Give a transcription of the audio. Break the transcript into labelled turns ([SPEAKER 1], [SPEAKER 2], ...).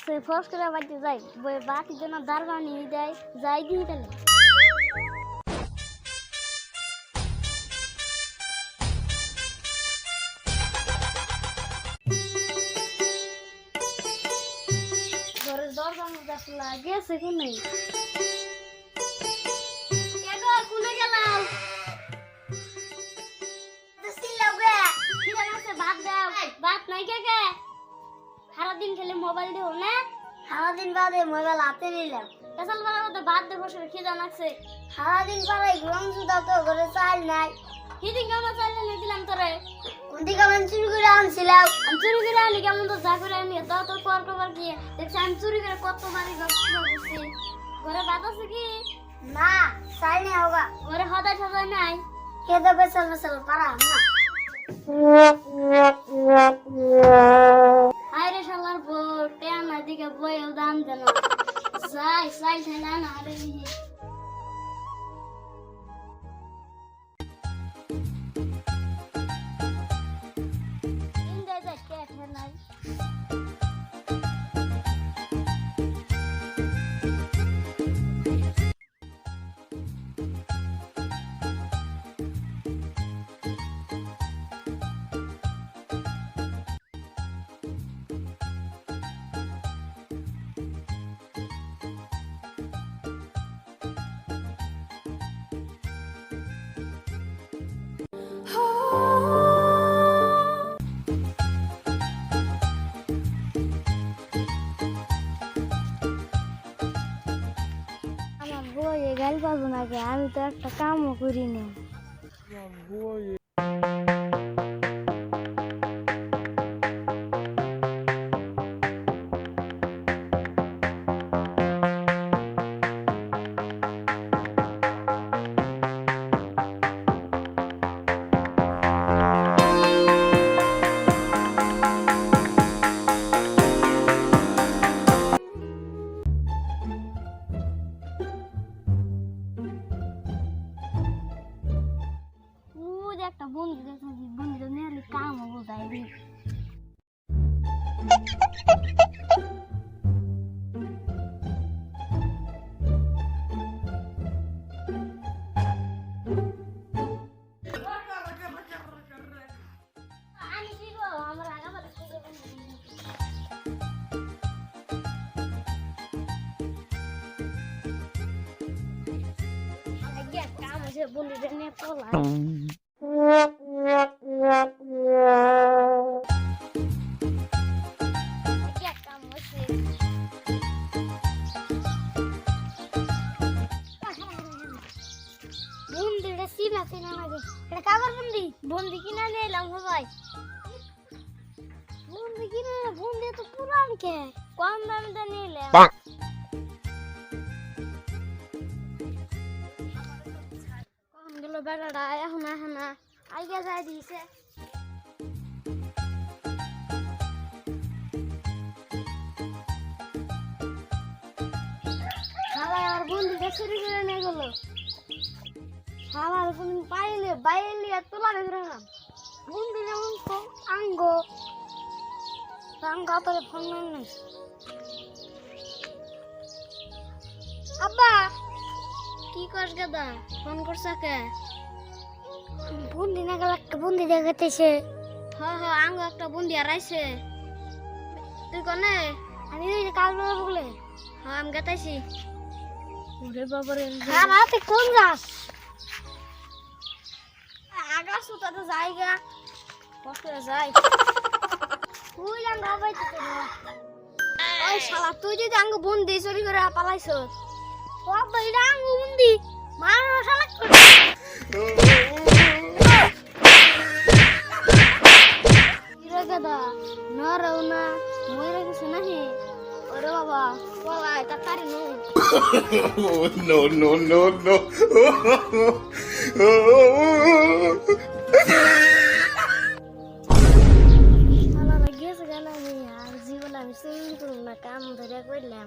[SPEAKER 1] ডাকছে ফোর্স করে বাড়িতে যাই বাটির জন্য দাঁড় বানিয়ে দেয় যাই দিই তাহলে ঘরের দরজা মধ্যে গেছে কোনে খুলে গেলাম ভাত দাও ভাত নাই কে সারাদিন খেলে মোবাইল দেবো না সারাদিন বাদে মোবাইল হাতে নিলাম পেছাল বেলা মধ্যে ভাত দেবো বসে খিদা লাগছে সারাদিন পরে গ্রহণ দাও তো ঘরে চাল নাই সেদিন কেমন চাল নিয়ে দিলাম তোরে কোন দিকে আমি চুরি করে আনছিলাম আমি চুরি করে আনি কেমন তো যা করে আনি দাও তোর পর কবার গিয়ে দেখছি আমি চুরি করে কত বাড়ি করছি ঘরে ভাত আছে কি না চাল নেই হোগা ঘরে হদায় সদায় নাই খেতে পেছাল পেছাল পারা না আরে শালার বউ টেনা দিকে বইও দাম দেন যাই যাই না না আরে ইন্দে যা কে নাই গাল পাবো না আমি তো একটা কামও করি না একটা বন্ধু দেখছি বন্ধু মেরে কাম হবো তাই কাম হচ্ছে বন্ধুদের নিয়ে পলা বন্দি কিনা নিলাম সবাই বন্দি কিনে বন্দি তো পুরান কে কম দামে তো নিলাম কম গেল বেটাটা এখন না আইগা যাই দিয়েছে সবাই আর বন্দিটা চুরি করে নিয়ে গেল আমার কোন পাইলে বাইরে এত লাগে না বন্ধু যেমন আঙ্গ তোরে ফোন নাই আব্বা কি করছ গাদা ফোন করছ কে বন্দি না গেল একটা বন্দি দেখাতেছে হ্যাঁ আঙ্গ একটা বন্দি হারাইছে তুই কনে আমি ওই কাল বলে হ্যাঁ আমি গাতাইছি ওরে বাবারে হ্যাঁ রাতে কোন যাস আগা সুতা তো জায়গা বসে যাই তুই আঙ্গ আবাইতে তো ওই শালা তুই যদি আঙ্গ বন্দি চুরি করে পালাইছ ও বইরা আঙ্গ বন্দি মারো শালা ইরে গাদা নরও না মইরা কিছু নাহি ওরে বাবা পলাই তাড়াতাড়ি no
[SPEAKER 2] no, no, no, no.
[SPEAKER 1] জীবন আমি সুইমিং করুন না কাম ধরে করলাম